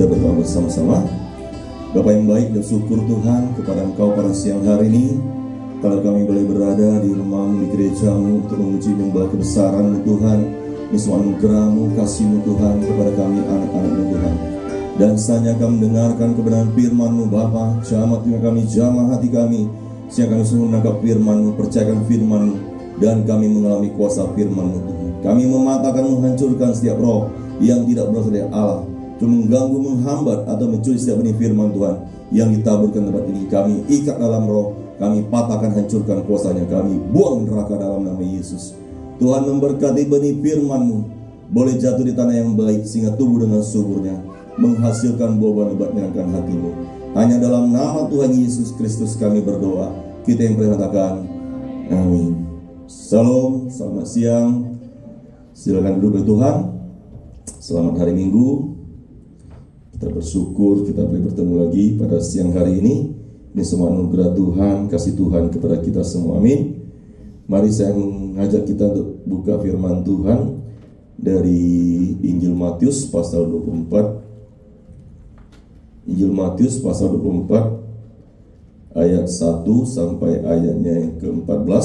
Kita berdoa bersama-sama. Bapa yang baik dan syukur Tuhan kepada Engkau pada siang hari ini, kalau kami boleh berada di rumah-Mu, di gereja-Mu untuk memuji menyembah kebesaran-Mu Tuhan, ini semua anugerah-Mu, kasih-Mu Tuhan kepada kami anak-anak-Mu Tuhan. Dan saatnya kami mendengarkan kebenaran firman-Mu Bapa, jamah telinga kami, jamah hati kami, sehingga kami sungguh menangkap firman-Mu, percayakan firman-Mu, dan kami mengalami kuasa firman-Mu Tuhan. Kami mematahkan, menghancurkan setiap roh yang tidak berasal dari Allah, mengganggu, menghambat atau mencuri setiap benih firman Tuhan yang ditaburkan tempat ini. Kami ikat dalam roh, kami patahkan, hancurkan kuasanya, kami buang neraka dalam nama Yesus. Tuhan memberkati benih firman-Mu boleh jatuh di tanah yang baik, sehingga tumbuh dengan suburnya, menghasilkan buah-buah lebat menyenangkan hati-Mu. Hanya dalam nama Tuhan Yesus Kristus kami berdoa. Kita yang perintahkan, amin. Salam, selamat siang. Silakan duduk Tuhan. Selamat hari Minggu. Kita bersyukur kita boleh bertemu lagi pada siang hari ini. Ini semua anugerah Tuhan, kasih Tuhan kepada kita semua. Amin. Mari saya mengajak kita untuk buka firman Tuhan dari Injil Matius pasal 24. Injil Matius pasal 24 ayat 1 sampai ayatnya yang ke-14.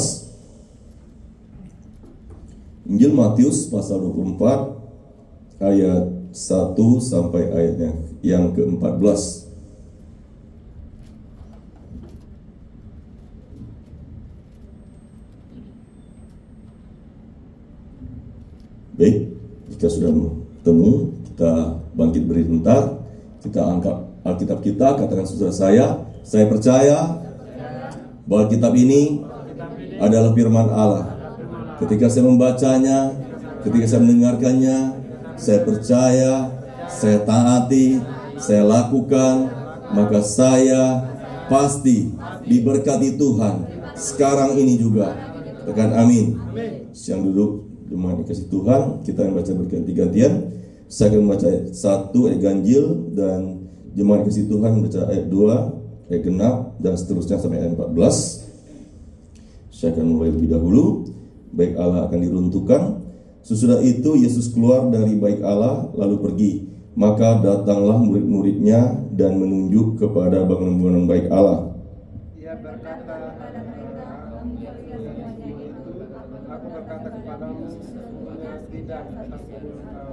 Injil Matius pasal 24 ayat 1 sampai ayatnya yang ke-14. Baik, jika sudah bertemu, kita bangkit berdiri bentar. Kita angkat Alkitab kita, katakan saudara saya percaya bahwa kitab ini adalah firman Allah. Ketika saya membacanya, ketika saya mendengarkannya, saya percaya, saya taati, saya lakukan, maka saya pasti diberkati Tuhan sekarang ini juga. Tekan amin. Siang duduk jemaat dikasih Tuhan, kita akan baca berganti-gantian. Saya akan membaca ayat 1 ayat ganjil, dan jemaat dikasih Tuhan membaca ayat 2 ayat genap, dan seterusnya sampai ayat 14. Saya akan mulai lebih dahulu. Baik Allah akan diruntuhkan. Sesudah itu Yesus keluar dari baik Allah lalu pergi. Maka datanglah murid-muridnya dan menunjuk kepada bangunan-bangunan baik Allah. Ia berkata, aku berkata kepadamu, tidak atas gunung kau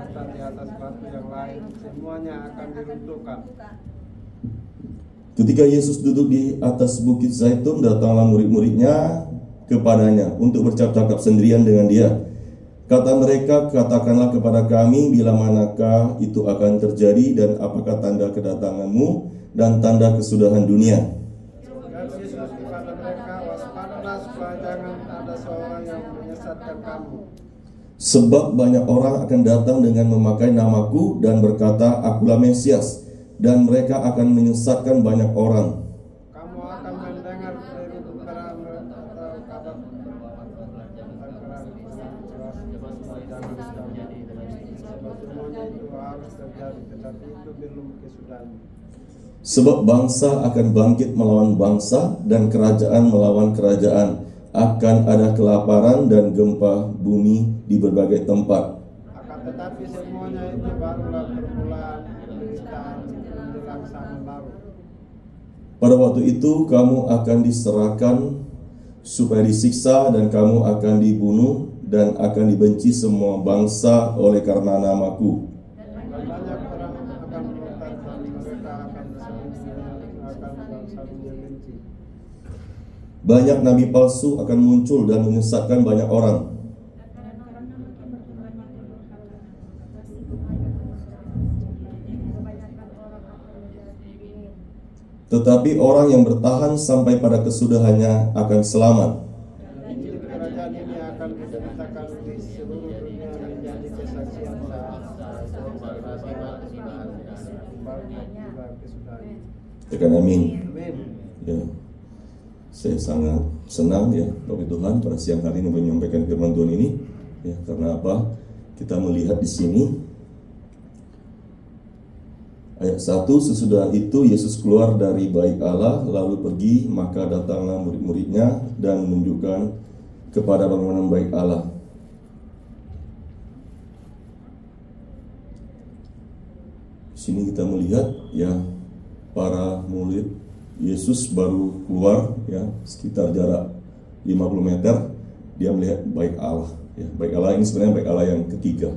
akan di atas batu yang lain, semuanya akan diruntuhkan. Ketika Yesus duduk di atas bukit Zaitun, datanglah murid-muridnya kepadanya untuk bercakap-cakap sendirian dengan dia. Kata mereka, katakanlah kepada kami bila manakah itu akan terjadi, dan apakah tanda kedatanganmu dan tanda kesudahan dunia. Dan Yesus kepada mereka, waspadalah supaya jangan ada seorang yang menyesatkan kamu. Sebab banyak orang akan datang dengan memakai namaku dan berkata, akulah Mesias, dan mereka akan menyesatkan banyak orang. Kamu akan mendengar perang atau kabar semuanya itu harus terjadi, tetapi itu belum kesudahan. Sebab bangsa akan bangkit melawan bangsa, dan kerajaan melawan kerajaan. Akan ada kelaparan dan gempa bumi di berbagai tempat. Akan tetapi semuanya itu barulah permulaan penderitaan menjelang zaman baru. Pada waktu itu kamu akan diserahkan supaya disiksa, dan kamu akan dibunuh, dan akan dibenci semua bangsa oleh karena namaku. Dan banyak orang akan murtad, dan mereka akan saling membenci. Banyak nabi palsu akan muncul dan menyesatkan banyak orang. Tetapi orang yang bertahan sampai pada kesudahannya akan selamat. Injil kerajaan ini akan diberitakan di seluruh dunia menjadi kesaksian Tekan amin. Amin. Ya. Saya sangat senang ya Bapak Tuhan pada siang hari ini menyampaikan firman Tuhan ini. Ya, karena apa? Kita melihat di sini ayat 1, sesudah itu Yesus keluar dari baik Allah lalu pergi, maka datanglah murid-muridnya dan menunjukkan kepada bangunan baik Allah. sini kita melihat ya para murid Yesus baru keluar ya sekitar jarak 50 meter, dia melihat baik Allah ya. Baik Allah ini sebenarnya baik Allah yang ketiga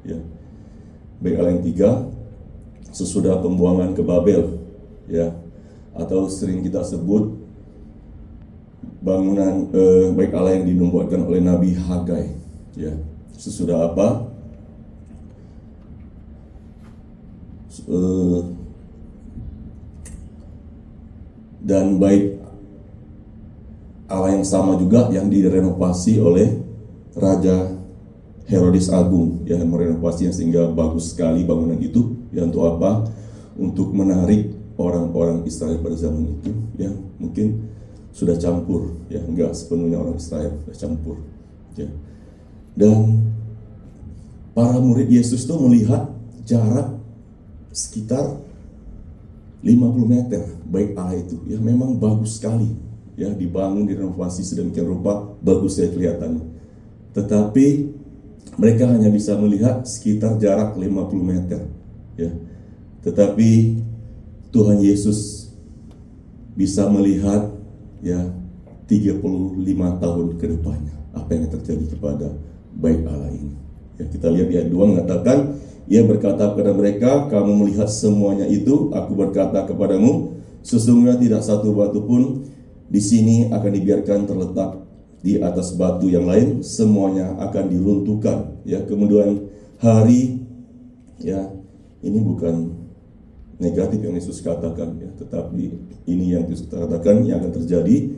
ya. Baik Allah yang ketiga sesudah pembuangan ke Babel ya, atau sering kita sebut bangunan baik Allah yang dinubuatkan oleh Nabi Hagai ya. Sesudah apa? Dan baik Allah yang sama juga yang direnovasi oleh Raja Herodes Agung ya, merenovasinya sehingga bagus sekali bangunan itu ya. Untuk apa? Untuk menarik orang-orang Israel pada zaman itu ya, mungkin sudah campur ya, enggak sepenuhnya orang Israel, sudah campur ya. Dan para murid Yesus itu melihat jarak sekitar 50 meter baik Allah itu ya, memang bagus sekali ya, dibangun, direnovasi sedemikian rupa, bagus ya kelihatannya. Tetapi mereka hanya bisa melihat sekitar jarak 50 meter ya. Tetapi Tuhan Yesus bisa melihat ya 35 tahun ke depannya apa yang terjadi kepada baik Allah ini ya. Kita lihat ayat 2 mengatakan, ia berkata kepada mereka, kamu melihat semuanya itu, aku berkata kepadamu, sesungguhnya tidak satu batu pun di sini akan dibiarkan terletak di atas batu yang lain, semuanya akan diruntuhkan ya. Kemudian hari ya, ini bukan negatif yang Yesus katakan ya, tetapi ini yang Yesus katakan yang akan terjadi,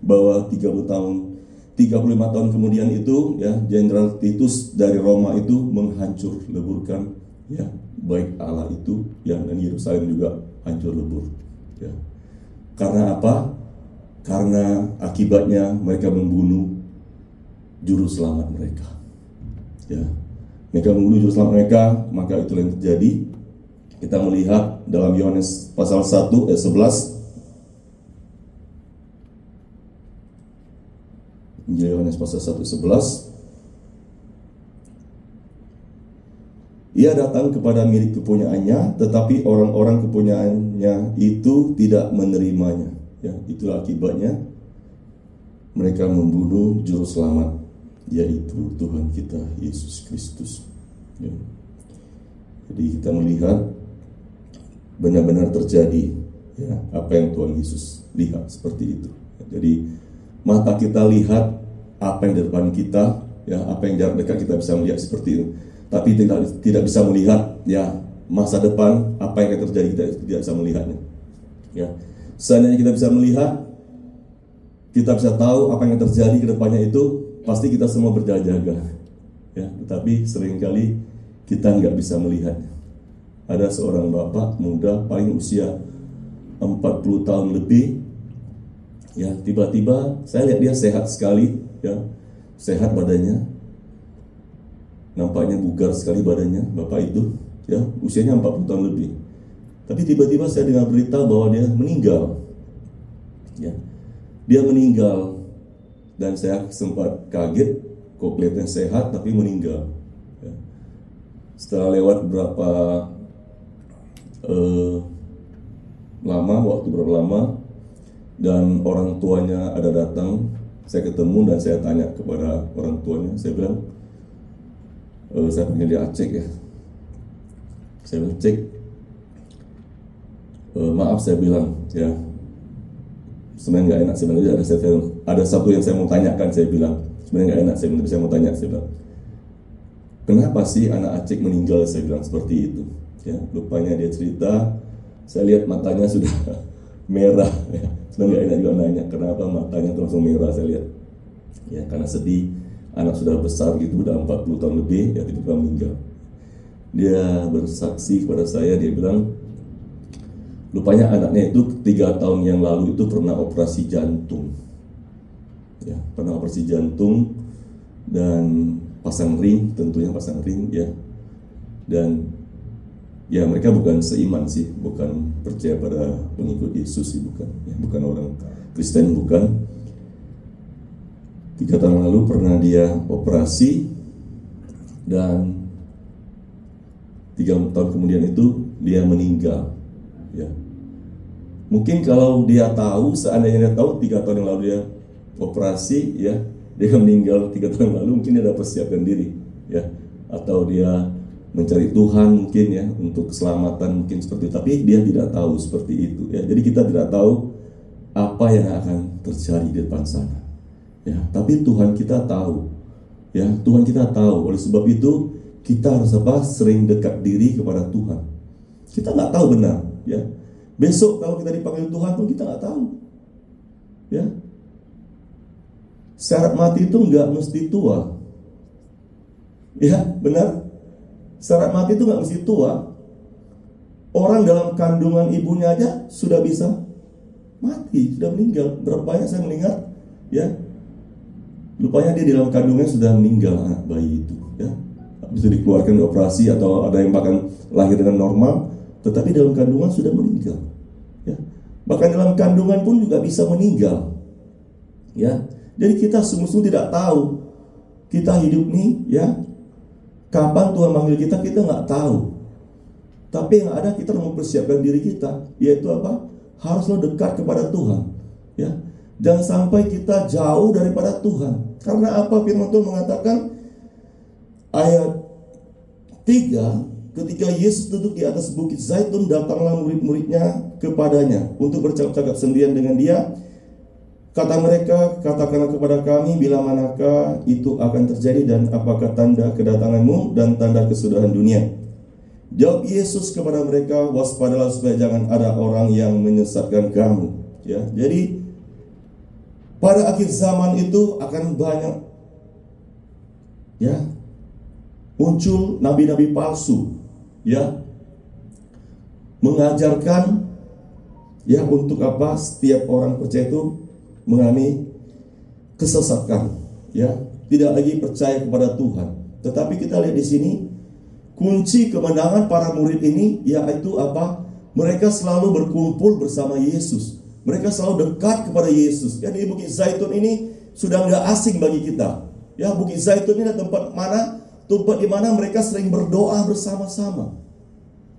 bahwa 35 tahun kemudian itu ya, Jenderal Titus dari Roma itu menghancur leburkan ya baik Allah itu ya, dan Yerusalem juga hancur lebur ya. Karena apa? Karena akibatnya mereka membunuh juru selamat mereka ya. Mereka membunuh juru selamat mereka, maka itulah yang terjadi. Kita melihat dalam Yohanes pasal 1 ayat 11. Yohanes pasal 1 11. Ia datang kepada milik kepunyaannya, tetapi orang-orang kepunyaannya itu tidak menerimanya. Ya, itulah akibatnya mereka membunuh juru selamat, yaitu Tuhan kita Yesus Kristus. Ya. Jadi kita melihat benar-benar terjadi ya apa yang Tuhan Yesus lihat seperti itu. Jadi mata kita lihat apa yang di depan kita ya, apa yang jarak dekat kita bisa melihat seperti itu. Tapi tidak bisa melihat ya masa depan, apa yang akan terjadi, kita tidak bisa melihatnya. Ya. Seandainya kita bisa melihat, kita bisa tahu apa yang akan terjadi ke depannya, itu pasti kita semua berjaga-jaga. Ya, tetapi seringkali kita nggak bisa melihatnya. Ada seorang bapak muda, paling usia 40 tahun lebih. Ya, tiba-tiba saya lihat dia sehat sekali, ya, sehat badannya, nampaknya bugar sekali badannya, bapak itu, ya, usianya 40 tahun lebih. Tapi tiba-tiba saya dengar berita bahwa dia meninggal, ya, dia meninggal, dan saya sempat kaget, kok kelihatan sehat tapi meninggal. Ya. Setelah lewat berapa waktu berapa lama, dan orang tuanya ada datang, saya ketemu dan saya tanya kepada orang tuanya, saya bilang, saya panggil dia Acek ya, saya bilang, Cek, maaf, saya bilang, ya, sebenarnya nggak enak, sebenarnya ada satu yang saya mau tanyakan, saya bilang, sebenarnya nggak enak, saya mau tanya, saya bilang, kenapa sih anak Acek meninggal, saya bilang seperti itu. Ya, rupanya dia cerita, saya lihat matanya sudah merah, ya. Sebenarnya nggak enak juga nanya kenapa matanya tuh langsung merah, saya lihat, ya, karena sedih, anak sudah besar gitu, udah 40 tahun lebih, ya, tiba-tiba meninggal. Dia bersaksi kepada saya, dia bilang, rupanya anaknya itu 3 tahun yang lalu itu pernah operasi jantung, ya, pernah operasi jantung dan pasang ring, tentunya pasang ring, ya, dan ya mereka bukan seiman sih, bukan percaya pada pengikut Yesus sih, bukan, ya, bukan orang Kristen, bukan. 3 tahun lalu pernah dia operasi, dan 3 tahun kemudian itu dia meninggal. Ya. Mungkin kalau dia tahu, seandainya dia tahu 3 tahun yang lalu dia operasi, ya, dia meninggal 3 tahun yang lalu, mungkin dia sudah persiapkan diri, ya, atau dia mencari Tuhan mungkin, ya, untuk keselamatan mungkin seperti itu. Tapi dia tidak tahu seperti itu, ya. Jadi kita tidak tahu apa yang akan terjadi di depan sana, ya. Tapi Tuhan kita tahu, ya. Tuhan kita tahu. Oleh sebab itu kita harus sering dekat diri kepada Tuhan. Kita nggak tahu benar, ya. Besok kalau kita dipanggil Tuhan pun kita nggak tahu, ya. Syarat mati itu nggak mesti tua, ya, benar. Syarat mati itu nggak mesti tua. Orang dalam kandungan ibunya aja sudah bisa mati, sudah meninggal. Berapa banyak saya mendengar, ya, lupanya dia di dalam kandungannya sudah meninggal anak bayi itu, ya. Bisa dikeluarkan operasi atau ada yang bahkan lahir dengan normal, tetapi dalam kandungan sudah meninggal, ya. Bahkan dalam kandungan pun juga bisa meninggal, ya. Jadi kita sungguh-sungguh tidak tahu kita hidup nih, ya, kapan Tuhan manggil kita nggak tahu. Tapi yang ada kita mempersiapkan diri kita, yaitu apa? Haruslah dekat kepada Tuhan, ya. Jangan sampai kita jauh daripada Tuhan. Karena apa? Firman Tuhan mengatakan ayat 3, ketika Yesus duduk di atas bukit Zaitun, datanglah murid-muridnya kepadanya untuk bercakap-cakap sendirian dengan dia. Kata mereka, katakanlah kepada kami bila manakah itu akan terjadi dan apakah tanda kedatanganmu dan tanda kesudahan dunia. Jawab Yesus kepada mereka, waspadalah supaya jangan ada orang yang menyesatkan kamu. Ya, jadi pada akhir zaman itu akan banyak, ya, muncul nabi-nabi palsu, ya, mengajarkan, ya, untuk apa? Setiap orang percaya itu mengalami kesesatan, ya, tidak lagi percaya kepada Tuhan. Tetapi kita lihat di sini kunci kemenangan para murid ini, yaitu apa? Mereka selalu berkumpul bersama Yesus. Mereka selalu dekat kepada Yesus. Ya, di Bukit Zaitun ini sudah nggak asing bagi kita. Ya, Bukit Zaitun ini adalah tempat di mana mereka sering berdoa bersama-sama.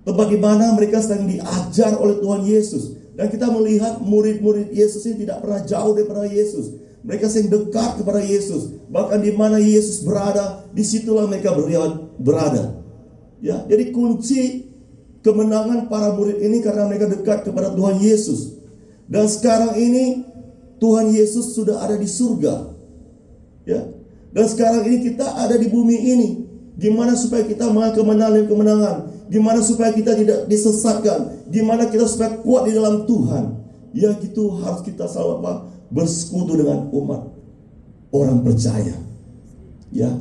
Tempat di mana mereka sering diajar oleh Tuhan Yesus. Dan kita melihat murid-murid Yesus ini tidak pernah jauh daripada Yesus. Mereka sering dekat kepada Yesus. Bahkan di mana Yesus berada, disitulah mereka berada. Ya, jadi kunci kemenangan para murid ini karena mereka dekat kepada Tuhan Yesus. Dan sekarang ini Tuhan Yesus sudah ada di surga, ya. Dan sekarang ini kita ada di bumi ini. Gimana supaya kita mengenal kemenangan? Gimana supaya kita tidak disesatkan? Gimana kita supaya kuat di dalam Tuhan? Ya, gitu harus kita selalu apa? Bersekutu dengan umat orang percaya. Ya,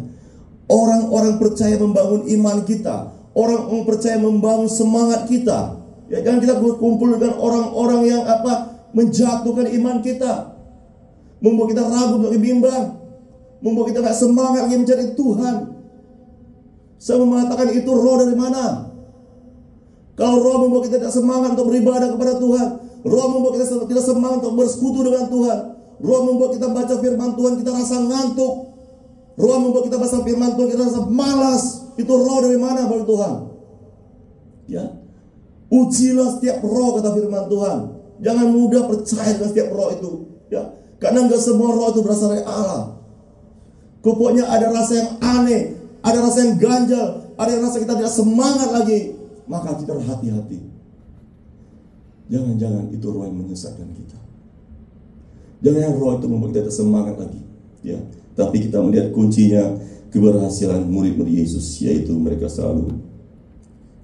orang-orang percaya membangun iman kita. Orang-orang percaya membangun semangat kita. Ya, jangan kita berkumpul dengan orang-orang yang apa? Menjatuhkan iman kita, membuat kita ragu untuk bimbang, membuat kita gak semangat lagi mencari Tuhan. Saya mengatakan itu roh dari mana? Kalau roh membuat kita tidak semangat untuk beribadah kepada Tuhan, roh membuat kita tidak semangat untuk bersekutu dengan Tuhan, roh membuat kita baca firman Tuhan kita rasa ngantuk, roh membuat kita baca firman Tuhan kita rasa malas. Itu roh dari mana bagi Tuhan? Ya, ujilah setiap roh, kata firman Tuhan. Jangan mudah percaya dengan setiap roh itu, ya, karena nggak semua roh itu berasal dari Allah. Pokoknya ada rasa yang aneh, ada rasa yang ganjal, ada yang rasa kita tidak semangat lagi. Maka kita hati-hati. Jangan-jangan itu roh yang menyesatkan kita. Jangan roh itu membuat kita semangat lagi, ya. Tapi kita melihat kuncinya keberhasilan murid-murid Yesus, yaitu mereka selalu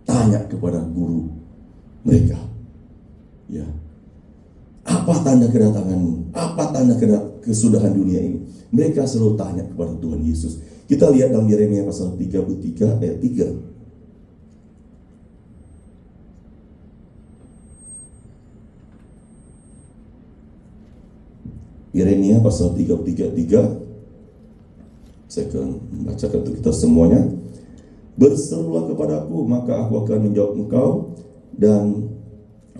tanya kepada guru mereka, ya. Apa tanda kedatanganmu? Apa tanda kesudahan dunia ini? Mereka selalu tanya kepada Tuhan Yesus. Kita lihat dalam Yeremia pasal 33 ayat 3. Yeremia pasal 33 ayat 3. Saya akan membacakan untuk kita semuanya. Berserulah kepadaku, maka aku akan menjawab engkau dan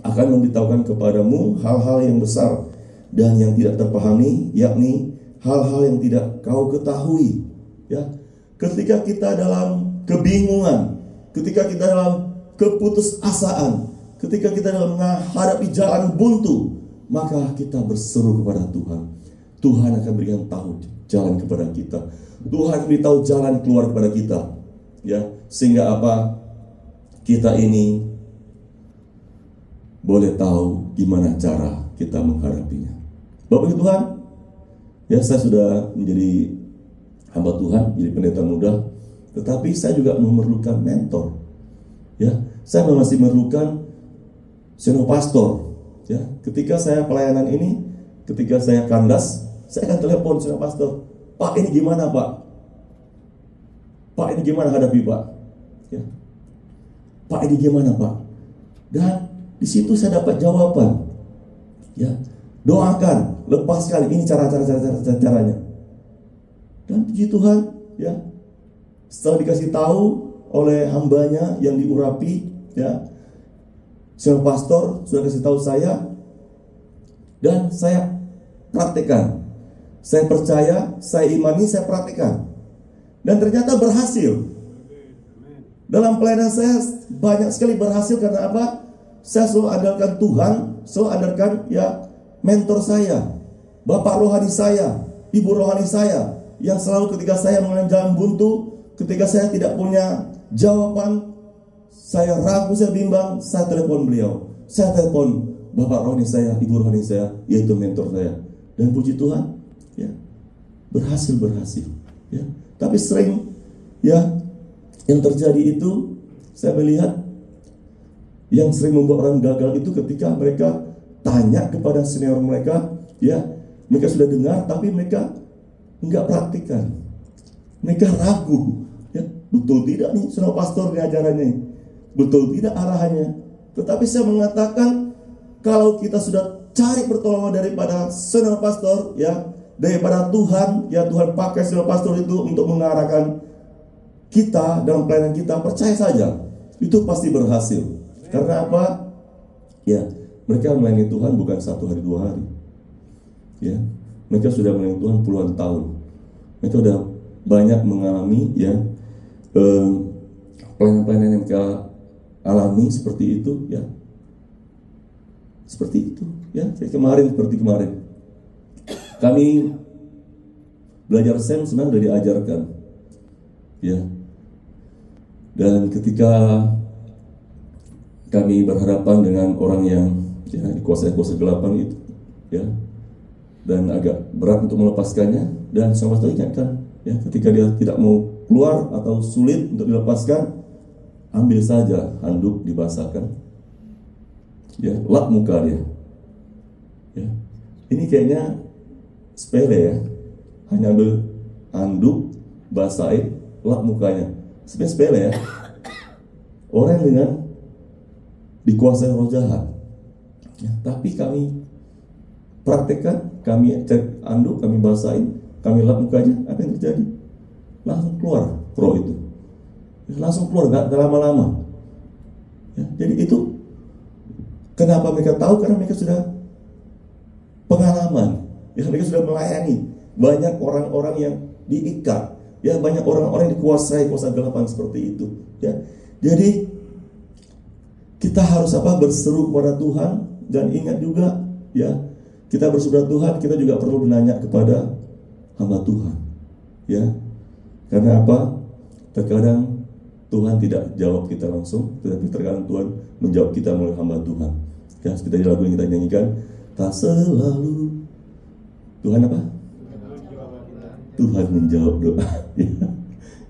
akan memberitahukan kepadamu hal-hal yang besar dan yang tidak terpahami, yakni hal-hal yang tidak kau ketahui. Ya, ketika kita dalam kebingungan, ketika kita dalam keputusasaan, ketika kita menghadapi jalan buntu, maka kita berseru kepada Tuhan. Tuhan akan berikan tahu jalan kepada kita. Tuhan beritahu jalan keluar kepada kita. Ya, sehingga apa? Kita ini boleh tahu gimana cara kita menghadapinya. Bapak Ibu Tuhan, ya saya sudah menjadi hamba Tuhan, jadi pendeta muda, tetapi saya juga memerlukan mentor. Ya, saya masih memerlukan senior pastor. Ya, ketika saya pelayanan ini, ketika saya kandas, saya akan telepon senior pastor. Pak, ini gimana Pak? Pak, ini gimana hadapi Pak? Ya. Pak, ini gimana Pak? Dan di situ saya dapat jawaban. Ya, doakan, lepaskan, ini caranya. Dan puji Tuhan, ya, setelah dikasih tahu oleh hambanya yang diurapi, ya, senior pastor sudah kasih tahu saya, dan saya praktekkan. Saya percaya, saya imani, saya praktekkan, dan ternyata berhasil. Dalam pelayanan saya banyak sekali berhasil. Karena apa? Saya selalu andalkan Tuhan, selalu andalkan ya mentor saya, bapak rohani saya, ibu rohani saya, yang selalu ketika saya mengalami jalan buntu, ketika saya tidak punya jawaban, saya ragu, saya bimbang, saya telepon beliau, saya telepon bapak rohani saya, ibu rohani saya, yaitu mentor saya. Dan puji Tuhan, ya, berhasil. Ya. Tapi sering, ya, yang terjadi itu, saya melihat yang sering membuat orang gagal itu ketika mereka tanya kepada senior mereka, ya, mereka sudah dengar, tapi mereka enggak praktikkan. Mereka ragu, ya, betul tidak nih senior pastor di ajarannya, betul tidak arahannya. Tetapi saya mengatakan, kalau kita sudah cari pertolongan daripada senior pastor, ya, daripada Tuhan, ya, Tuhan pakai senior pastor itu untuk mengarahkan kita dalam pelayanan kita, percaya saja, itu pasti berhasil. Karena apa? Ya, mereka melayani Tuhan bukan 1 hari 2 hari. Ya, mereka sudah melayani Tuhan puluhan tahun. Mereka sudah banyak mengalami, ya, pelayanan-pelayanan yang mereka alami seperti itu, ya. Seperti itu, ya. Seperti kemarin. Kami belajar SEM sebenarnya sudah diajarkan, ya. Dan ketika kami berhadapan dengan orang yang, ya, dikuasai kuasa kegelapan itu, ya, dan agak berat untuk melepaskannya, dan sama sekali ingatkan, ya, ketika dia tidak mau keluar atau sulit untuk dilepaskan, ambil saja handuk, dibasahkan, ya, lap muka dia, ya. Ini kayaknya sepele, ya, hanya ambil handuk, basahin, lap mukanya, sepele, ya. Orang dengan dikuasai roh jahat, ya, tapi kami praktekkan, kami cek handuk, kami basahin, kami lap mukanya, apa yang terjadi? Langsung keluar roh itu, ya, langsung keluar, gak lama-lama, ya. Jadi itu kenapa mereka tahu? Karena mereka sudah pengalaman, ya, mereka sudah melayani banyak orang-orang yang diikat, ya, banyak orang-orang yang dikuasai kuasa kegelapan seperti itu, ya. Jadi kita harus apa? Berseru kepada Tuhan. Dan ingat juga, ya, kita berseru kepada Tuhan, kita juga perlu menanya kepada hamba Tuhan, ya. Karena apa? Terkadang Tuhan tidak jawab kita langsung, tetapi terkadang Tuhan menjawab kita melalui hamba Tuhan. Ya, seperti lagu yang kita nyanyikan, tak selalu Tuhan apa? Tuhan menjawab doa. Ya.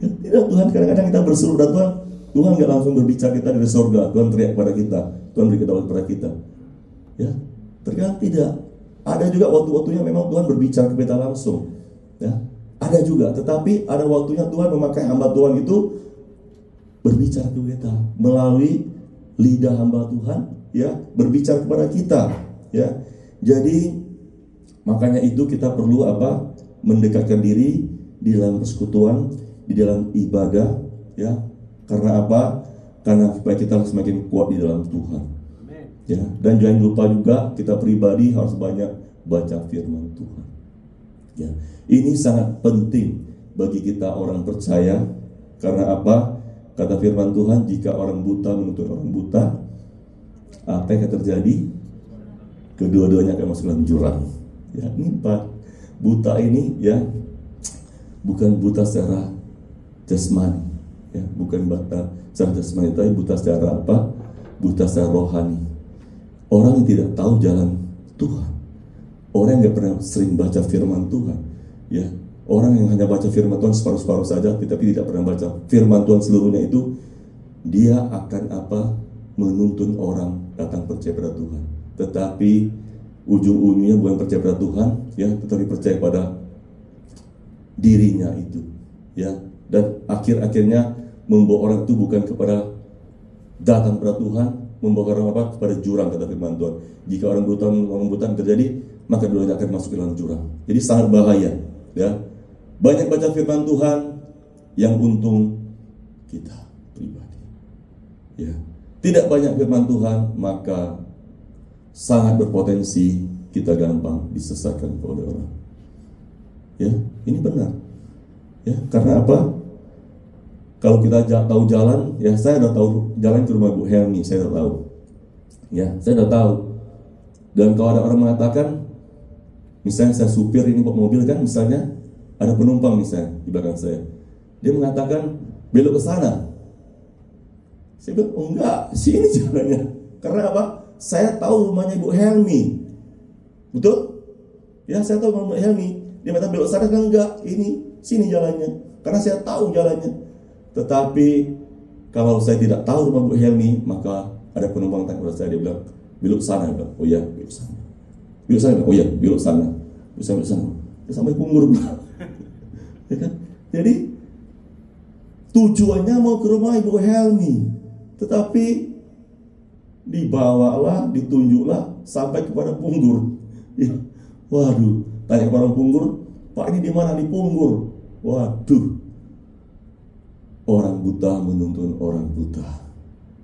Ya, tidak, Tuhan kadang-kadang kita berseru kepada Tuhan, Tuhan gak langsung berbicara kita dari sorga, Tuhan teriak kepada kita, Tuhan beri ketahuan kepada kita, ya. Terkadang tidak. Ada juga waktu-waktunya memang Tuhan berbicara ke kita langsung, ya. Ada juga, tetapi ada waktunya Tuhan memakai hamba Tuhan itu berbicara ke kita melalui lidah hamba Tuhan, ya, berbicara kepada kita, ya. Jadi makanya itu kita perlu apa? Mendekatkan diri di dalam persekutuan, di dalam ibadah, ya. Karena apa? Karena supaya kita semakin kuat di dalam Tuhan. Ya, dan jangan lupa juga kita pribadi harus banyak baca firman Tuhan. Ya, ini sangat penting bagi kita orang percaya. Karena apa? Kata firman Tuhan, jika orang buta menuntut orang buta, apa yang akan terjadi? Kedua-duanya akan masuk dalam jurang. Ya, ini buta ini ya bukan buta secara jasmani, ya, bukan buta secara jasmani, tapi buta secara apa? Buta secara rohani. Orang yang tidak tahu jalan Tuhan, orang yang nggak pernah sering baca firman Tuhan, ya, orang yang hanya baca firman Tuhan separuh-separuh saja, tetapi tidak pernah baca firman Tuhan seluruhnya, itu dia akan apa? Menuntun orang datang percaya pada Tuhan. Tetapi ujung-ujungnya bukan percaya pada Tuhan, ya, tetapi percaya pada dirinya itu, ya, dan akhir-akhirnya membawa orang itu bukan kepada datang kepada Tuhan, membawa orang apa? Kepada jurang, kata firman Tuhan. Jika orang buta terjadi, maka dua-duanya akan masuk ke dalam jurang. Jadi sangat bahaya, ya. Banyak baca firman Tuhan yang untung kita pribadi, ya. Tidak banyak firman Tuhan, maka sangat berpotensi kita gampang disesatkan oleh orang. Ya, ini benar. Ya, karena apa? Kalau kita tahu jalan, ya, saya udah tahu jalan ke rumah Bu Helmi, saya udah tahu. Ya, saya udah tahu. Dan kalau ada orang mengatakan, misalnya saya supir ini bawa mobil kan, misalnya ada penumpang misalnya di belakang saya, dia mengatakan belok ke sana. Saya bilang, oh enggak, sini jalannya. Karena apa? Saya tahu rumahnya Ibu Helmi. Betul? Ya, saya tahu rumah Ibu Helmi. Dia mengatakan belok sana kan, enggak, ini sini jalannya. Karena saya tahu jalannya. Tetapi kalau saya tidak tahu rumah Bu Helmi, maka ada penumpang tanya kepada saya, dia bilang belok sana. Dia bilang, oh iya, belok sana. Belok sana, oh iya, belok sana. Belok sana. Dia sampai Punggur. Ya kan? Jadi tujuannya mau ke rumah Ibu Helmi, tetapi dibawalah, ditunjuklah sampai kepada Punggur. Ya. Waduh, tanya kepada Punggur, Pak ini di mana? Di Punggur. Waduh, orang buta menuntun orang buta.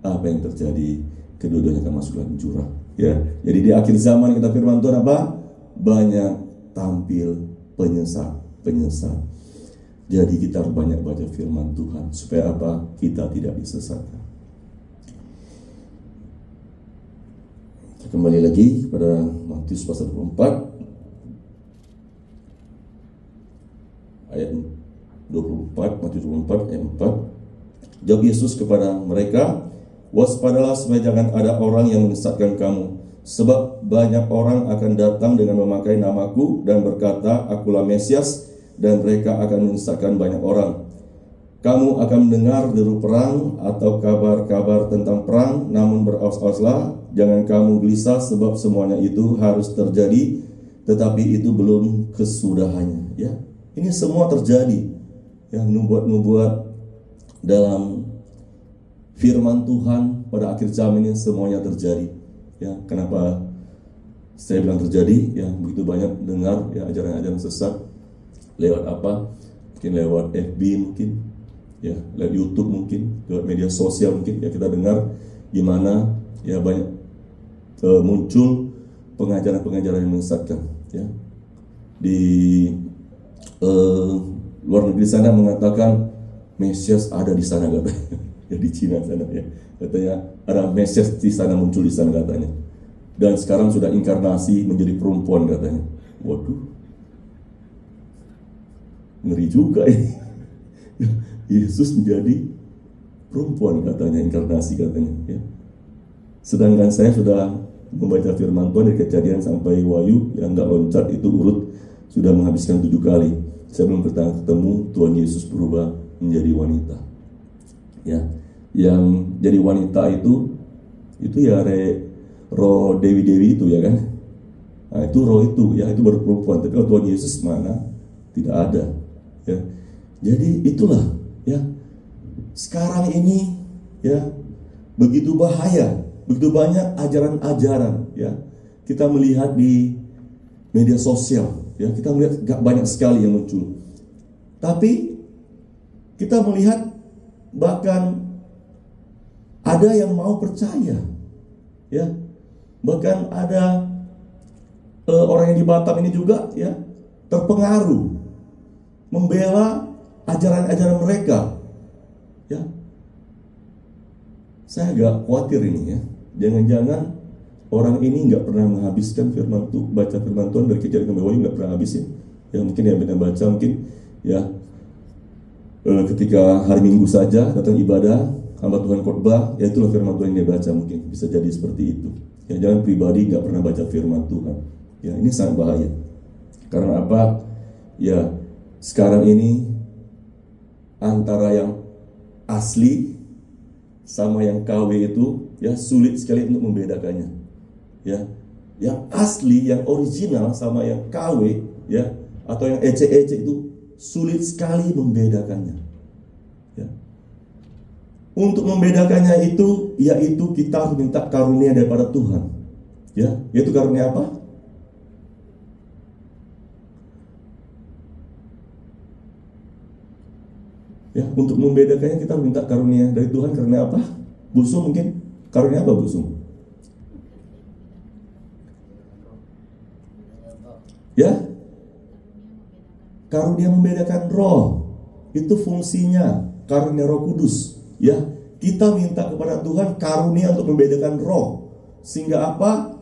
Apa yang terjadi? Kedua-duanya akan masuk dalam jurang. Ya, jadi di akhir zaman kita firman Tuhan apa? Banyak tampil penyesat. Jadi kita harus banyak baca firman Tuhan supaya apa? Kita tidak disesatkan. Kembali lagi kepada Matius pasal 24 ayat 24, Matius 24 ayat 4. Jawab Yesus kepada mereka, waspadalah supaya jangan ada orang yang menyesatkan kamu, sebab banyak orang akan datang dengan memakai namaku dan berkata, akulah Mesias, dan mereka akan menyesatkan banyak orang. Kamu akan mendengar deru perang atau kabar-kabar tentang perang, namun berawas-awaslah, jangan kamu gelisah, sebab semuanya itu harus terjadi, tetapi itu belum kesudahannya. Ya, ini semua terjadi. Yang nubuat-nubuat dalam firman Tuhan pada akhir zaman ini semuanya terjadi. Ya, kenapa saya bilang terjadi? Ya, begitu banyak dengar ya ajaran-ajaran sesat lewat apa? Mungkin lewat FB mungkin. Ya, lewat YouTube mungkin, lewat media sosial mungkin, ya kita dengar gimana ya banyak muncul pengajaran-pengajaran yang menyesatkan, ya. Di luar negeri sana mengatakan Mesias ada di sana katanya, ya di Cina sana ya, katanya ada Mesias di sana, muncul di sana katanya, dan sekarang sudah inkarnasi menjadi perempuan katanya. Waduh, ngeri juga ini. Yesus menjadi perempuan katanya, inkarnasi katanya, ya. Sedangkan saya sudah membaca firman Tuhan dari Kejadian sampai Wahyu, yang nggak loncat itu urut sudah menghabiskan 7 kali. Saya belum pernah ketemu Tuhan Yesus berubah menjadi wanita, ya. Yang jadi wanita itu ya roh dewi-dewi itu ya kan. Nah, itu roh itu ya, itu baru perempuan. Tapi kalau Tuhan Yesus mana? Tidak ada, ya. Jadi itulah, ya, sekarang ini ya begitu bahaya, begitu banyak ajaran-ajaran, ya. Kita melihat di media sosial, ya, kita melihat banyak sekali yang muncul. Tapi kita melihat bahkan ada yang mau percaya, ya. Bahkan ada orang yang di Batam ini juga ya terpengaruh membela ajaran-ajaran mereka, ya. Saya agak khawatir ini ya. Jangan-jangan orang ini nggak pernah menghabiskan firman Tuhan, baca firman Tuhan dari Kejadian sampai Wahyu nggak pernah habisin. Ya mungkin yang pernah baca mungkin ya ketika hari Minggu saja datang ibadah, hamba Tuhan khotbah, ya itulah firman Tuhan yang dia baca, mungkin bisa jadi seperti itu. Ya jangan pribadi nggak pernah baca firman Tuhan. Ya ini sangat bahaya. Karena apa? Ya sekarang ini antara yang asli sama yang KW itu ya sulit sekali untuk membedakannya. Ya, yang asli, yang original sama yang KW ya atau yang ece-ece itu sulit sekali membedakannya. Ya. Untuk membedakannya itu, yaitu kita harus minta karunia daripada Tuhan. Ya, yaitu karunia apa? Ya, untuk membedakannya kita minta karunia dari Tuhan. Karunia apa? Busung mungkin? Karunia apa busung? Ya, karunia membedakan roh. Itu fungsinya karunia Roh Kudus. Ya, kita minta kepada Tuhan karunia untuk membedakan roh. Sehingga apa?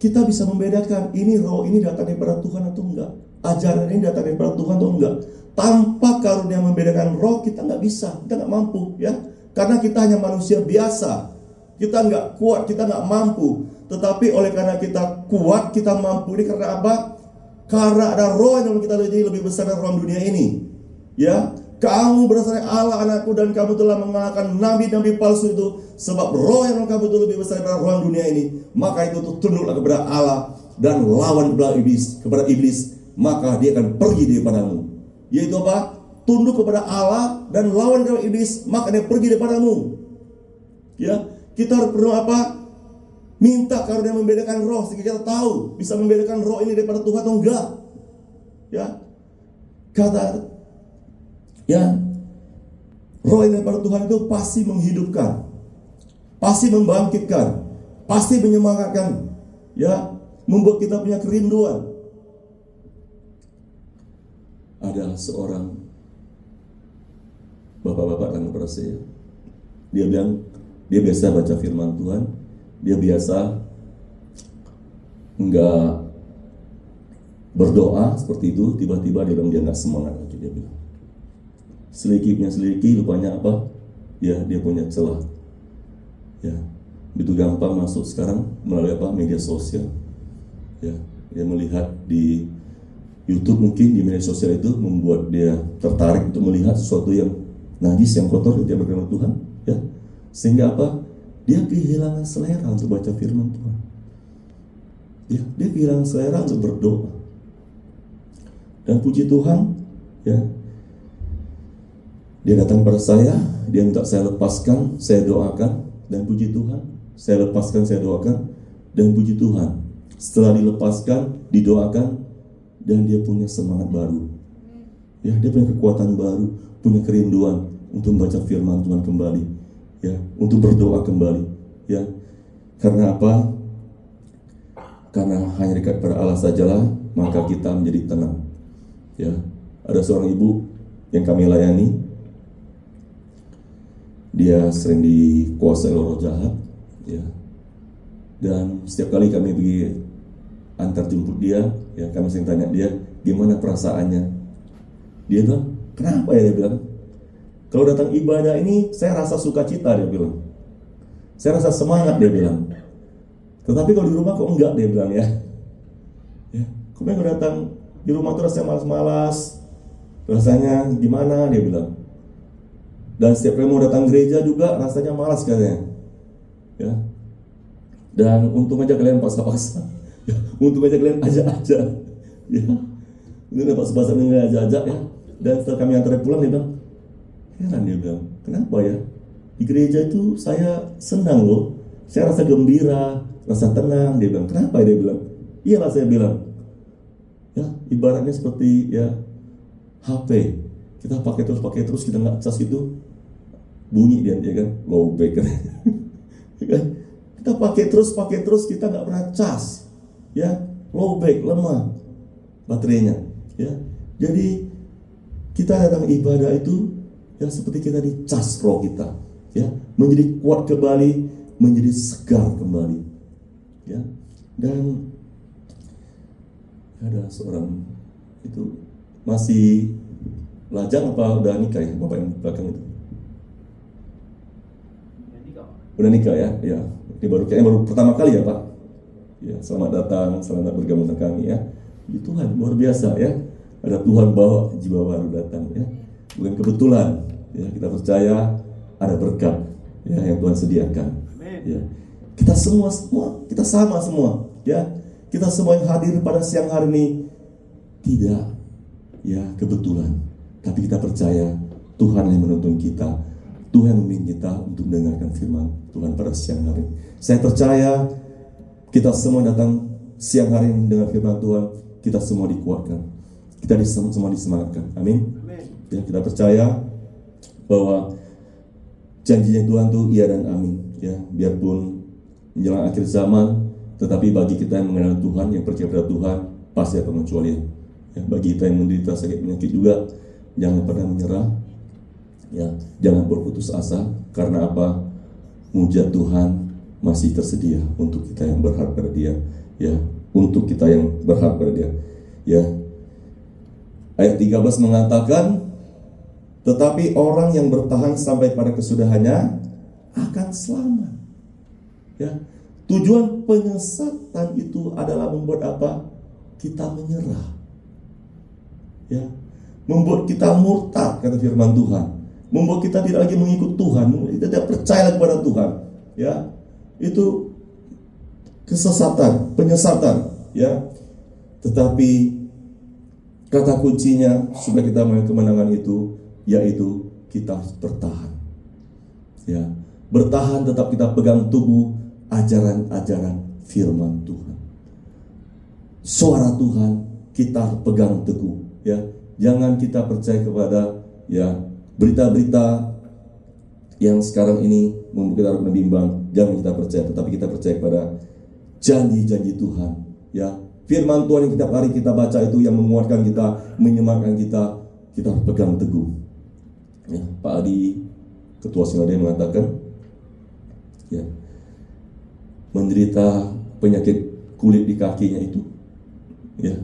Kita bisa membedakan ini roh ini datang daripada Tuhan atau enggak. Ajaran ini datang daripada Tuhan atau enggak. Tanpa karunia membedakan roh kita nggak bisa, kita nggak mampu ya. Karena kita hanya manusia biasa. Kita nggak kuat, kita nggak mampu. Tetapi oleh karena kita kuat, kita mampu ini karena apa? Karena ada roh yang kita jadi lebih besar dari roh dunia ini. Ya, kamu berasal dari Allah anakku dan kamu telah mengalahkan nabi-nabi palsu itu. Sebab roh yang kamu itu lebih besar daripada roh dunia ini. Maka itu tunduklah kepada Allah dan lawan kepada iblis, maka dia akan pergi daripadamu. Yaitu apa? Tunduk kepada Allah dan lawan kepada iblis, maka dia pergi daripadamu. Ya, kita harus perlu apa? Minta karunia membedakan roh sehingga kita tahu bisa membedakan roh ini daripada Tuhan atau enggak. Ya, kata ya, roh ini daripada Tuhan itu pasti menghidupkan, pasti membangkitkan, pasti menyemangatkan, ya, membuat kita punya kerinduan. Ada seorang bapak-bapak dan kepada saya, dia bilang dia biasa baca firman Tuhan, dia biasa enggak berdoa seperti itu. Tiba-tiba dia bilang dia enggak semangat lagi. Dia bilang seliki, lupanya apa? Ya, dia punya celah. Ya, begitu gampang masuk sekarang melalui apa? Media sosial. Ya, dia melihat di YouTube, mungkin di media sosial itu membuat dia tertarik untuk melihat sesuatu yang najis, yang kotor, dia berfirman Tuhan, ya. Sehingga apa? Dia kehilangan selera untuk baca firman Tuhan. Ya, dia kehilangan selera untuk berdoa. Dan puji Tuhan, ya. Dia datang pada saya, dia minta saya lepaskan, saya doakan, dan puji Tuhan, saya lepaskan, saya doakan, dan puji Tuhan. Setelah dilepaskan, didoakan, dan dia punya semangat baru. Ya, dia punya kekuatan baru, punya kerinduan untuk membaca firman Tuhan kembali. Ya, untuk berdoa kembali. Ya, karena apa? Karena hanya dekat pada Allah sajalah, maka kita menjadi tenang. Ya, ada seorang ibu yang kami layani. Dia sering dikuasai roh jahat. Ya, dan setiap kali kami pergi antar jemput dia, ya kami sering tanya dia gimana perasaannya. Dia bilang, kenapa ya? Dia bilang, kalau datang ibadah ini saya rasa sukacita, dia bilang. Saya rasa semangat, dia bilang. Tetapi kalau di rumah kok enggak, dia bilang ya. Ya, kalau datang di rumah tuh rasanya malas-malas, rasanya gimana, dia bilang. Dan setiap kali mau datang gereja juga rasanya malas katanya. Ya. Dan untung aja kalian paksa-paksa. Ya, untung aja kalian ajak-ajak. Ya. Ini dapat sebahasa dengan ajak-ajak ya. Dan setelah kami antar pulang, dia bilang, heran, dia bilang, kenapa ya? Di gereja itu saya senang loh. Saya rasa gembira, rasa tenang. Dia bilang, kenapa ya? Dia bilang, iyalah, saya bilang. Ya, ibaratnya seperti ya HP. Kita pakai terus, kita nggak cas itu bunyi dia kan, low back kan. Kita pakai terus, kita nggak pernah cas. Ya, low back, lemah baterainya. Ya, jadi kita datang ibadah itu ya seperti kita dicas roh kita. ya, menjadi kuat kembali, menjadi segar kembali, ya. Dan ada seorang itu masih lajang apa udah nikah ya, bapak yang belakang itu? Udah nikah ya, ya. Ini kayaknya baru pertama kali ya Pak. Ya, selamat datang, selamat bergabung dengan kami ya. Di Tuhan luar biasa ya. Ada Tuhan bawa jiwa baru datang ya. Bukan kebetulan ya, kita percaya ada berkat ya yang Tuhan sediakan. Ya. Kita semua kita sama semua ya. Kita semua yang hadir pada siang hari ini tidak ya kebetulan, tapi kita percaya Tuhan yang menuntun kita, Tuhan memimpin kita untuk mendengarkan firman Tuhan pada siang hari. Saya percaya kita semua datang siang hari ini dengan firman Tuhan, kita semua dikuatkan, kita semua disemangatkan. Amin. Ya, kita percaya bahwa janjinya Tuhan itu iya dan amin. Ya, biarpun menjelang akhir zaman, tetapi bagi kita yang mengenal Tuhan, yang percaya pada Tuhan, pasti akan pengecualian. Ya, bagi kita yang menderita sakit penyakit juga, jangan pernah menyerah. Ya, jangan berputus asa. Karena apa? Mujizat Tuhan masih tersedia untuk kita yang berharap pada Dia. Ya, untuk kita yang berharap pada Dia. Ya, ayat 13 mengatakan, tetapi orang yang bertahan sampai pada kesudahannya akan selamat. Ya. Tujuan penyesatan itu adalah membuat apa? Kita menyerah. Ya. Membuat kita murtad, kata firman Tuhan. Membuat kita tidak lagi mengikut Tuhan, kita tidak percaya kepada Tuhan. Ya. Itu kesesatan, penyesatan, ya. Tetapi kata kuncinya supaya kita mengambil kemenangan itu, yaitu kita harus bertahan. Ya. Bertahan, tetap kita pegang teguh ajaran-ajaran firman Tuhan. Suara Tuhan kita pegang teguh, ya. Jangan kita percaya kepada ya berita-berita yang sekarang ini membuat kita ragu dan bimbang. Jangan kita percaya, tetapi kita percaya kepada janji-janji Tuhan, ya. Firman Tuhan yang setiap hari kita baca itu yang menguatkan kita, menyemangatkan kita, kita harus pegang teguh. Ya, Pak Adi, Ketua Sinode mengatakan, ya, menderita penyakit kulit di kakinya itu, ya,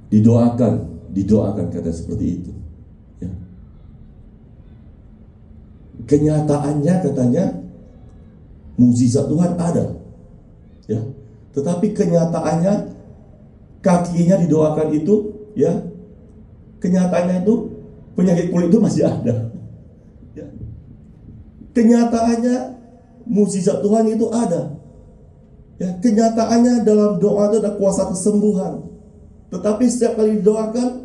didoakan kata seperti itu, ya. Kenyataannya katanya mukjizat Tuhan ada, ya, tetapi kenyataannya kakinya didoakan itu, ya, kenyataannya itu penyakit kulit itu masih ada, ya. Kenyataannya mukjizat Tuhan itu ada. Ya, kenyataannya dalam doa itu ada kuasa kesembuhan. Tetapi setiap kali didoakan,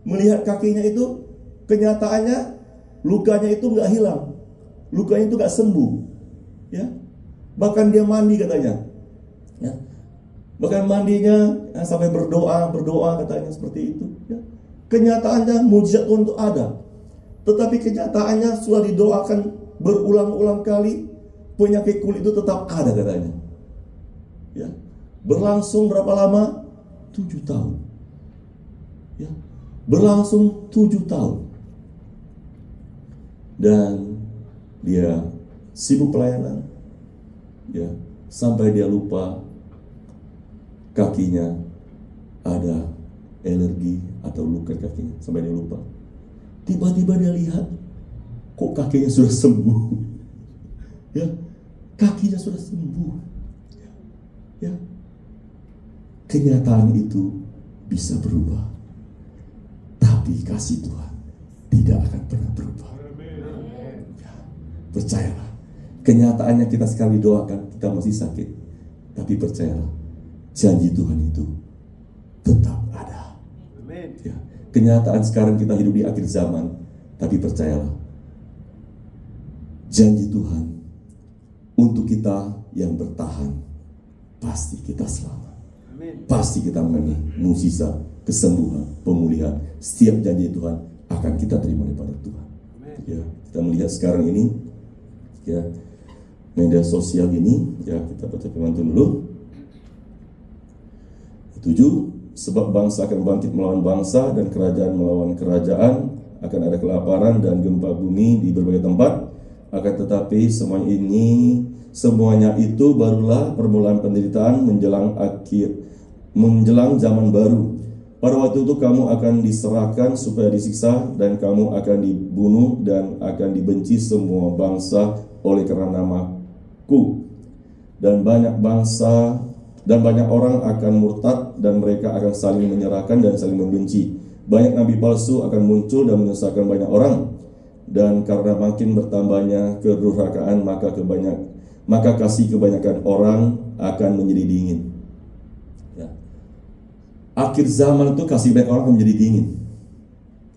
melihat kakinya itu, kenyataannya lukanya itu nggak hilang, lukanya itu nggak sembuh. Ya, bahkan dia mandi katanya. Ya, bahkan mandinya ya, sampai berdoa katanya seperti itu. Ya. Kenyataannya mukjizat Tuhan itu ada. Tetapi kenyataannya sudah didoakan berulang-ulang kali, penyakit kulit itu tetap ada katanya. Ya, berlangsung berapa lama? 7 tahun. Ya, berlangsung 7 tahun. Dan dia sibuk pelayanan. Ya, sampai dia lupa kakinya ada alergi atau luka kakinya, sampai dia lupa. Tiba-tiba dia lihat kok kakinya sudah sembuh. Ya, kakinya sudah sembuh. Ya, kenyataan itu bisa berubah, tapi kasih Tuhan tidak akan pernah berubah. Ya, percayalah, kenyataannya kita sekali doakan kita masih sakit, tapi percayalah, janji Tuhan itu tetap ada. Ya, kenyataan sekarang kita hidup di akhir zaman, tapi percayalah, janji Tuhan untuk kita yang bertahan, pasti kita selamat. Pasti kita mengalami mukjizat, kesembuhan, pemulihan. Setiap janji Tuhan akan kita terima daripada Tuhan. Ya, kita melihat sekarang ini, ya, media sosial ini, ya, kita baca firman Tuhan dulu. 7, sebab bangsa akan bangkit melawan bangsa dan kerajaan melawan kerajaan, akan ada kelaparan dan gempa bumi di berbagai tempat. Akan tetapi semuanya itu barulah permulaan penderitaan menjelang zaman baru. Pada waktu itu kamu akan diserahkan supaya disiksa, dan kamu akan dibunuh dan akan dibenci semua bangsa oleh karena namaku. Dan banyak orang akan murtad, dan mereka akan saling menyerahkan dan saling membenci. Banyak nabi palsu akan muncul dan menyesatkan banyak orang. Dan karena makin bertambahnya kedurhakaan, maka kasih kebanyakan orang akan menjadi dingin. Ya. Akhir zaman itu kasih banyak orang akan menjadi dingin.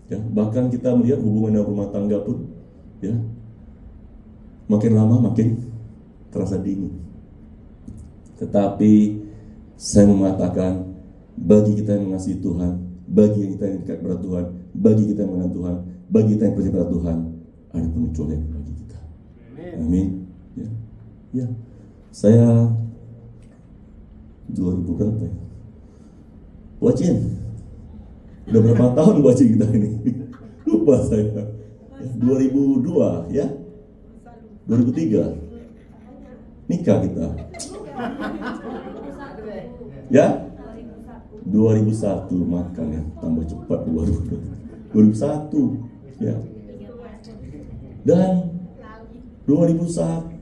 Ya, bahkan kita melihat hubungan dalam rumah tangga pun, ya, makin lama makin terasa dingin. Tetapi saya mengatakan, bagi kita yang mengasihi Tuhan, bagi kita yang dekat kepada Tuhan, bagi kita yang mengenal Tuhan, bagi kita yang percaya pada Tuhan, ada pengecualian bagi kita. Amin. Ya, ya. Saya 2000 berapa ya? Wajin. Udah berapa tahun wajin kita ini? Lupa saya. 2002 ya? 2003 nikah kita. Ya? 2001 makan ya, tambah cepat 2001 ya. Dan 2001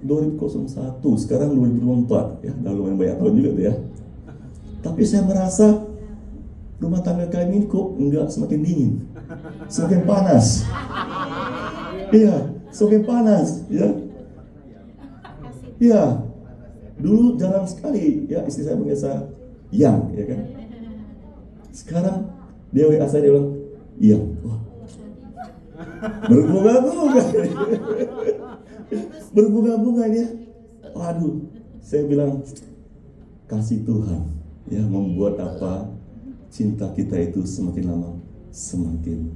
sekarang 2024 ya, udah lumayan banyak tahun juga tuh ya. Tapi saya merasa rumah tangga kami ini kok enggak semakin dingin, semakin panas. Iya, semakin panas ya. Iya. Dulu jarang sekali ya istri saya panggil saya yang, ya kan. Sekarang dia WA saya, dia bilang iya. Wah, berbunga-bunga. Berbunga-bunga ya. Waduh, saya bilang kasih Tuhan ya membuat apa cinta kita itu semakin lama semakin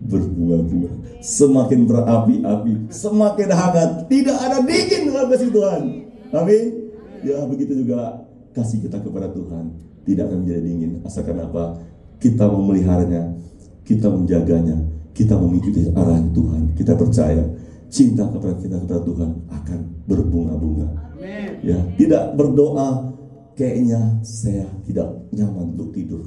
berbunga-bunga, semakin berapi-api, semakin hangat. Tidak ada dingin dalam kasih Tuhan. Amin. Ya, begitu juga kasih kita kepada Tuhan tidak akan menjadi dingin, asalkan apa? Kita memeliharanya, kita menjaganya, kita mengikuti arahan Tuhan. Kita percaya cinta kepada Tuhan akan berbunga-bunga. Ya, tidak berdoa kayaknya saya tidak nyaman untuk tidur.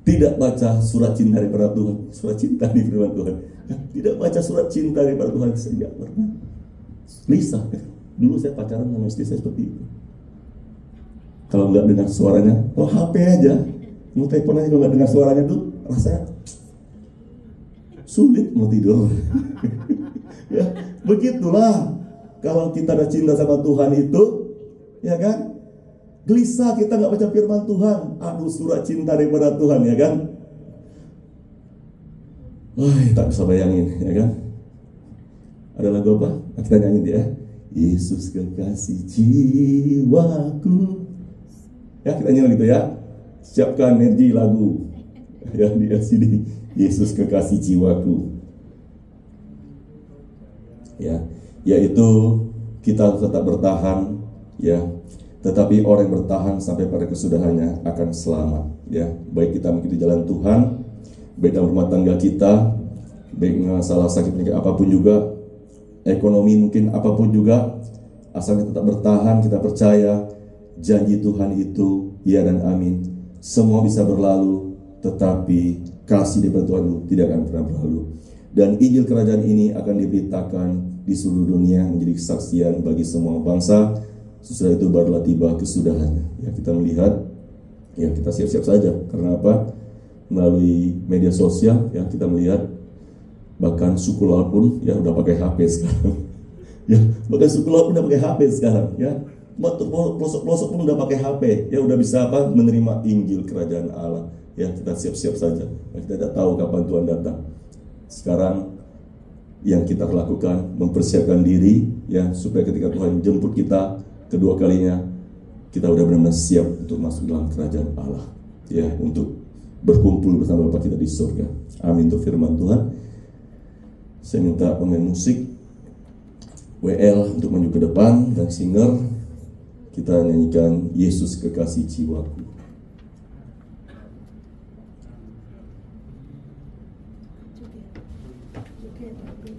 Tidak baca surat cinta daripada Tuhan, surat cinta di firman Tuhan. Tidak baca surat cinta daripada Tuhan, saya tidak pernah. Lisa, dulu saya pacaran sama istri saya seperti itu. Kalau nggak dengar suaranya, HP aja, mau telepon aja, kalau nggak dengar suaranya tuh rasanya sulit mau tidur. Ya, begitulah. Kalau kita ada cinta sama Tuhan itu, ya kan? Gelisah kita nggak baca firman Tuhan. Aduh, surat cinta daripada Tuhan, ya kan? Wah, tak bisa bayangin, ya kan? Ada lagu apa? Kita nyanyi dia. Yesus kekasih jiwaku. Ya, kita nyanyi gitu ya. Siapkan energi lagu. Ya, di LCD. Yesus kekasih jiwaku. Ya, yaitu kita harus tetap bertahan, ya. Tetapi orang yang bertahan sampai pada kesudahannya akan selamat, ya. Baik kita mengikuti jalan Tuhan, baik dalam rumah tangga kita, baik masalah sakit penyakit apapun juga, ekonomi mungkin apapun juga, asal kita tetap bertahan, kita percaya janji Tuhan itu ya dan amin. Semua bisa berlalu, tetapi kasih daripada Tuhan itu tidak akan pernah berlalu. Dan Injil Kerajaan ini akan diberitakan di seluruh dunia menjadi kesaksian bagi semua bangsa. Sesudah itu barulah tiba kesudahannya. Ya, kita melihat, ya kita siap-siap saja. Karena apa? Melalui media sosial, ya kita melihat bahkan suku laut pun ya udah pakai HP sekarang. Ya, bahkan suku laut pun udah pakai HP sekarang. Ya, pelosok-pelosok pun udah pakai HP. Ya, udah bisa apa? Menerima Injil Kerajaan Allah. Ya, kita siap-siap saja. Ya, kita tidak tahu kapan Tuhan datang. Sekarang yang kita lakukan mempersiapkan diri, ya supaya ketika Tuhan jemput kita kedua kalinya, kita udah benar-benar siap untuk masuk dalam kerajaan Allah, ya, untuk berkumpul bersama Bapa kita di surga. Amin. Untuk firman Tuhan, saya minta pemain musik WL untuk maju ke depan, dan singer kita nyanyikan Yesus kekasih jiwaku. Oke, tapi